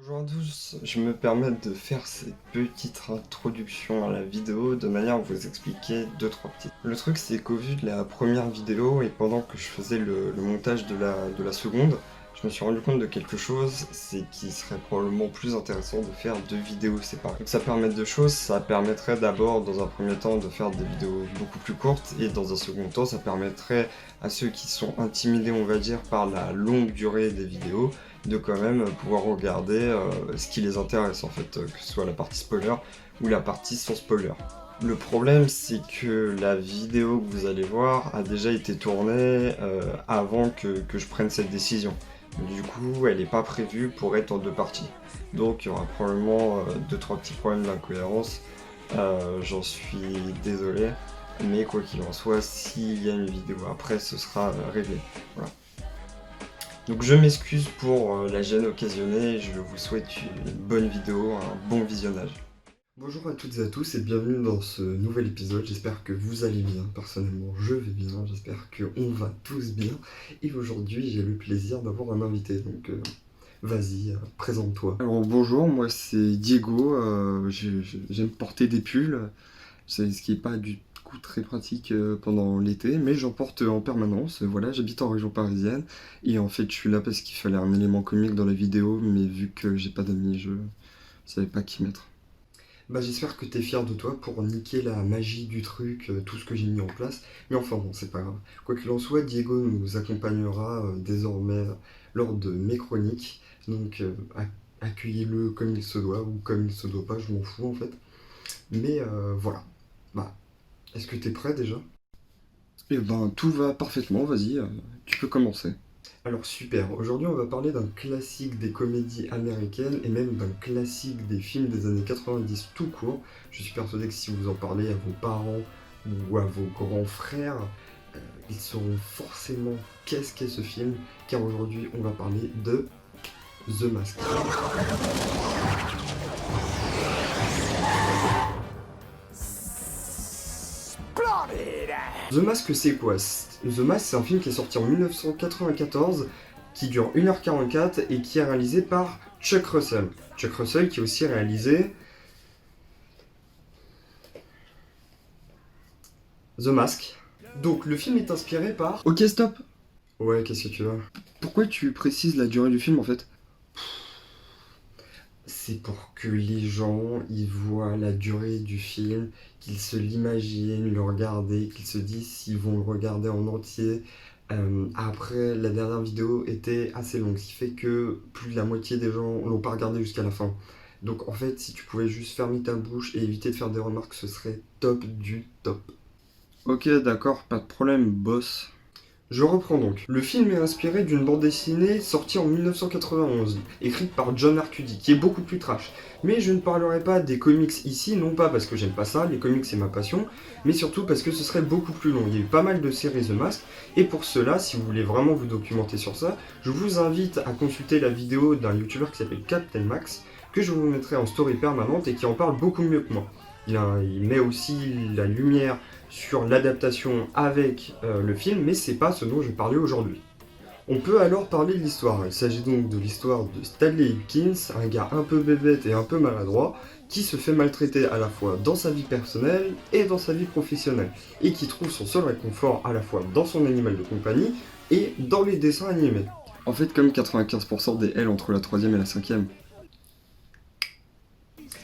Bonjour à tous, je me permets de faire cette petite introduction à la vidéo de manière à vous expliquer deux trois petits. Le truc c'est qu'au vu de la première vidéo et pendant que je faisais le montage de la seconde, je me suis rendu compte de quelque chose, c'est qu'il serait probablement plus intéressant de faire deux vidéos séparées. Donc ça permet deux choses, ça permettrait d'abord dans un premier temps de faire des vidéos beaucoup plus courtes et dans un second temps ça permettrait à ceux qui sont intimidés on va dire par la longue durée des vidéos de quand même pouvoir regarder ce qui les intéresse en fait, que ce soit la partie spoiler ou la partie sans spoiler. Le problème c'est que la vidéo que vous allez voir a déjà été tournée avant que je prenne cette décision. Du coup, elle n'est pas prévue pour être en deux parties. Donc il y aura probablement deux trois petits problèmes d'incohérence. J'en suis désolé, mais quoi qu'il en soit, s'il y a une vidéo après, ce sera réglé. Voilà. Donc je m'excuse pour la gêne occasionnée, je vous souhaite une bonne vidéo, un bon visionnage. Bonjour à toutes et à tous et bienvenue dans ce nouvel épisode, j'espère que vous allez bien, personnellement je vais bien, j'espère qu'on va tous bien, et aujourd'hui j'ai le plaisir d'avoir un invité, donc vas-y, présente-toi. Alors bonjour, moi c'est Diego, j'aime porter des pulls, c'est ce qui n'est pas du coup très pratique pendant l'été, mais j'en porte en permanence, voilà, j'habite en région parisienne, et en fait je suis là parce qu'il fallait un élément comique dans la vidéo, mais vu que j'ai pas d'amis, je savais pas qui mettre. Bah j'espère que t'es fier de toi pour niquer la magie du truc, tout ce que j'ai mis en place, mais enfin bon, c'est pas grave. Quoi qu'il en soit, Diego nous accompagnera désormais lors de mes chroniques, donc accueillez-le comme il se doit, ou comme il se doit pas, je m'en fous en fait. Mais voilà, bah, est-ce que t'es prêt déjà? Eh ben tout va parfaitement, vas-y, tu peux commencer. Alors super, aujourd'hui on va parler d'un classique des comédies américaines et même d'un classique des films des années 90 tout court. Je suis persuadé que si vous en parlez à vos parents ou à vos grands frères, ils sauront forcément qu'est-ce qu'est ce film, car aujourd'hui on va parler de The Mask. The Mask c'est quoi? The Mask c'est un film qui est sorti en 1994, qui dure 1h44 et qui est réalisé par Chuck Russell. Chuck Russell qui a aussi réalisé The Mask. Donc le film est inspiré par... Ok, stop. Ouais, qu'est-ce que tu veux? Pourquoi tu précises la durée du film en fait? C'est pour que les gens y voient la durée du film, qu'ils se l'imaginent, le regarder, qu'ils se disent s'ils vont le regarder en entier. Après, la dernière vidéo était assez longue, ce qui fait que plus de la moitié des gens l'ont pas regardé jusqu'à la fin. Donc en fait, si tu pouvais juste fermer ta bouche et éviter de faire des remarques, ce serait top du top. Ok, d'accord, pas de problème, boss. Je reprends donc. Le film est inspiré d'une bande dessinée sortie en 1991, écrite par John Arcudi, qui est beaucoup plus trash. Mais je ne parlerai pas des comics ici, non pas parce que j'aime pas ça, les comics c'est ma passion, mais surtout parce que ce serait beaucoup plus long. Il y a eu pas mal de séries The Mask, et pour cela, si vous voulez vraiment vous documenter sur ça, je vous invite à consulter la vidéo d'un youtubeur qui s'appelle Captain Max, que je vous mettrai en story permanente et qui en parle beaucoup mieux que moi. Il met aussi la lumière sur l'adaptation avec le film, mais c'est pas ce dont je vais parler aujourd'hui. On peut alors parler de l'histoire. Il s'agit donc de l'histoire de Stanley Hopkins, un gars un peu bébête et un peu maladroit, qui se fait maltraiter à la fois dans sa vie personnelle et dans sa vie professionnelle, et qui trouve son seul réconfort à la fois dans son animal de compagnie et dans les dessins animés. En fait, comme 95% des L entre la troisième et la cinquième.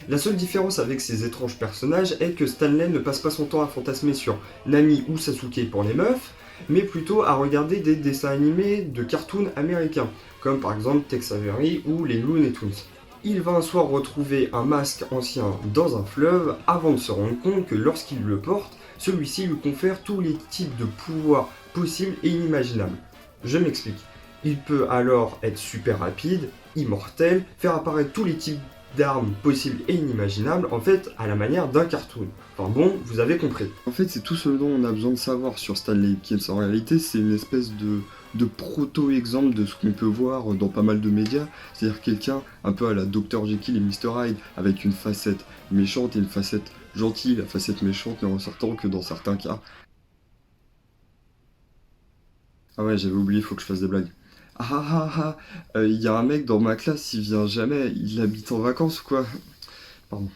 La seule différence avec ces étranges personnages est que Stanley ne passe pas son temps à fantasmer sur Nami ou Sasuke pour les meufs, mais plutôt à regarder des dessins animés de cartoons américains, comme par exemple Tex Avery ou les Looney Tunes. Il va un soir retrouver un masque ancien dans un fleuve avant de se rendre compte que lorsqu'il le porte, celui-ci lui confère tous les types de pouvoirs possibles et inimaginables. Je m'explique. Il peut alors être super rapide, immortel, faire apparaître tous les types d'armes possibles et inimaginables, en fait, à la manière d'un cartoon. Enfin bon, vous avez compris. En fait, c'est tout ce dont on a besoin de savoir sur Stanley Hopkins. En réalité, c'est une espèce de proto-exemple de ce qu'on peut voir dans pas mal de médias. C'est-à-dire quelqu'un un peu à la Dr Jekyll et Mr Hyde, avec une facette méchante et une facette gentille. La facette méchante ne ressortant que dans certains cas. Ah ouais, j'avais oublié, il faut que je fasse des blagues. il y a un mec dans ma classe, il vient jamais, il habite en vacances ou quoi? Pardon.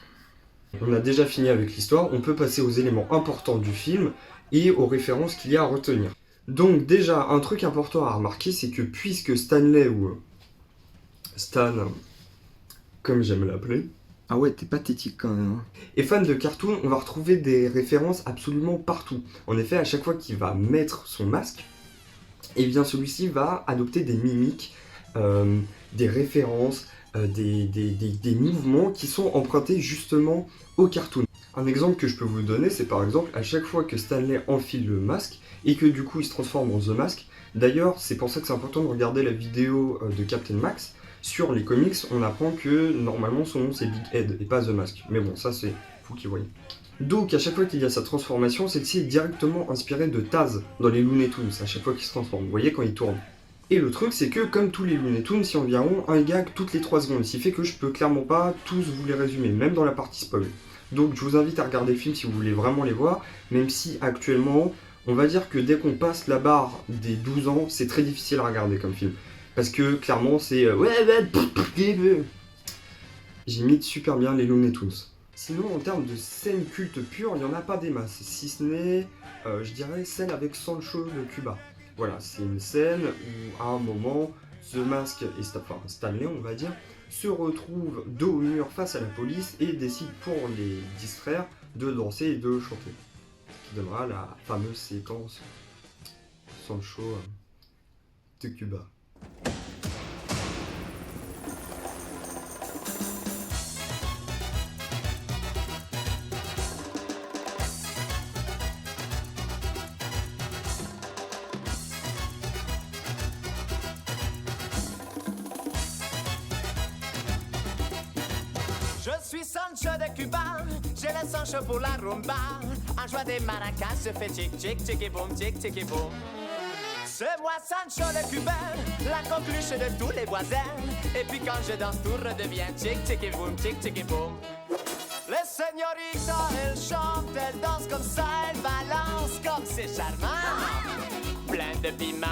On a déjà fini avec l'histoire, on peut passer aux éléments importants du film et aux références qu'il y a à retenir. Donc déjà, un truc important à remarquer, c'est que puisque Stanley ou Stan, comme j'aime l'appeler, Ah ouais, t'es pathétique quand même. Hein. est fan de cartoon, on va retrouver des références absolument partout. En effet, à chaque fois qu'il va mettre son masque, et bien celui-ci va adopter des mimiques, des références, des mouvements qui sont empruntés justement au cartoon. Un exemple que je peux vous donner, c'est par exemple à chaque fois que Stanley enfile le masque et que du coup il se transforme en The Mask. D'ailleurs, c'est pour ça que c'est important de regarder la vidéo de Captain Max. Sur les comics, on apprend que normalement son nom c'est Big Head et pas The Mask. Mais bon, ça c'est vous qui voyez. Donc à chaque fois qu'il y a sa transformation, celle-ci est directement inspirée de Taz dans les Looney Tunes, à chaque fois qu'il se transforme, vous voyez quand il tourne. Et le truc c'est que comme tous les Looney Tunes, il y a environ un gag toutes les 3 secondes, ce qui fait que je peux clairement pas tous vous les résumer, même dans la partie spoil. Donc je vous invite à regarder le film si vous voulez vraiment les voir, même si actuellement, on va dire que dès qu'on passe la barre des 12 ans, c'est très difficile à regarder comme film. Parce que clairement c'est... J'imite super bien les Looney Tunes. Sinon, en termes de scène culte pure, il n'y en a pas des masses, si ce n'est, je dirais, celle avec Sancho de Cuba. Voilà, c'est une scène où, à un moment, The Mask et Stanley, on va dire, se retrouvent dos au mur face à la police et décident, pour les distraire, de danser et de chanter. Ce qui donnera la fameuse séquence Sancho de Cuba. Je suis Sancho de Cuba, j'ai le Sancho pour la rumba. En joie des maracas, je fais tic tic tic et boum, tic tic et boum. C'est moi Sancho le Cubain, la coqueluche de tous les voisins. Et puis quand je danse, tout redevient tic tic et boum, tic tic et boum. Les señoritas, elles chantent, elles dansent comme ça, elles balancent comme c'est charmant. Plein de piment.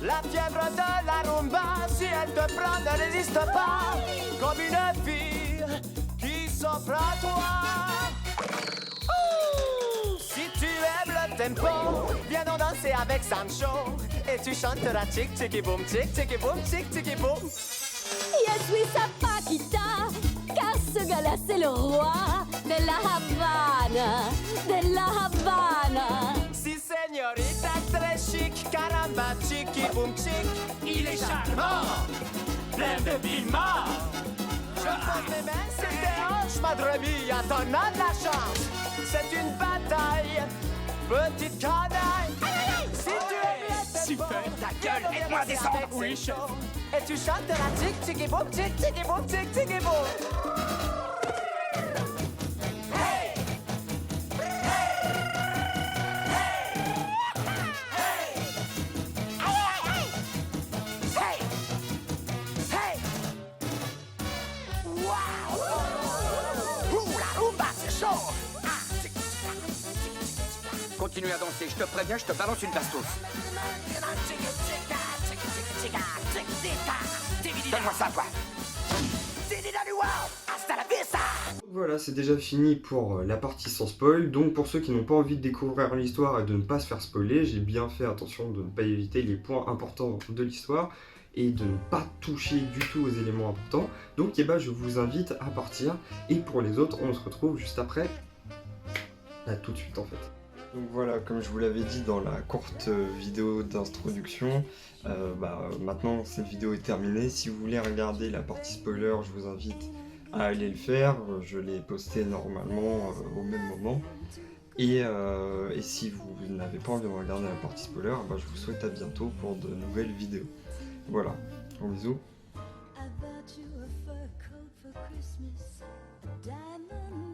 La fièvre de la rumba, si elle te prend, ne résiste pas. Comme une fille qui s'offre à toi. Ouh, si tu aimes le tempo, viens donc danser avec Sancho. Et tu chanteras tic tic et boum, tic tic et boum, tic tic et boum. Je suis sa Paquita, car ce gars-là c'est le roi de la Havana, de la Havana. Si señorita très chic, caramba, chiqui boum chic, il est charmant, plein de piment. Je pose mes mains sur tes hanches, madre mia, t'en as de la chance. C'est une bataille, petite canaille. Si tu es Si ferme ta gueule, aide-moi à descendre, oui, chef. Et tu chanteras tic tic et boum, tic tic et boum, tic tic et boum. Continue à danser, je te préviens, je te balance une bastos. Donne-moi ça, toi. Voilà, c'est déjà fini pour la partie sans spoil. Donc pour ceux qui n'ont pas envie de découvrir l'histoire et de ne pas se faire spoiler, j'ai bien fait attention de ne pas éviter les points importants de l'histoire et de ne pas toucher du tout aux éléments importants. Donc eh ben, je vous invite à partir. Et pour les autres, on se retrouve juste après. Là, tout de suite en fait. Donc voilà, comme je vous l'avais dit dans la courte vidéo d'introduction, maintenant cette vidéo est terminée. Si vous voulez regarder la partie spoiler, je vous invite à aller le faire. Je l'ai posté normalement au même moment. Et si vous n'avez pas envie de regarder la partie spoiler, je vous souhaite à bientôt pour de nouvelles vidéos. Voilà, gros bisous. I bought you a fur coat for Christmas, diamond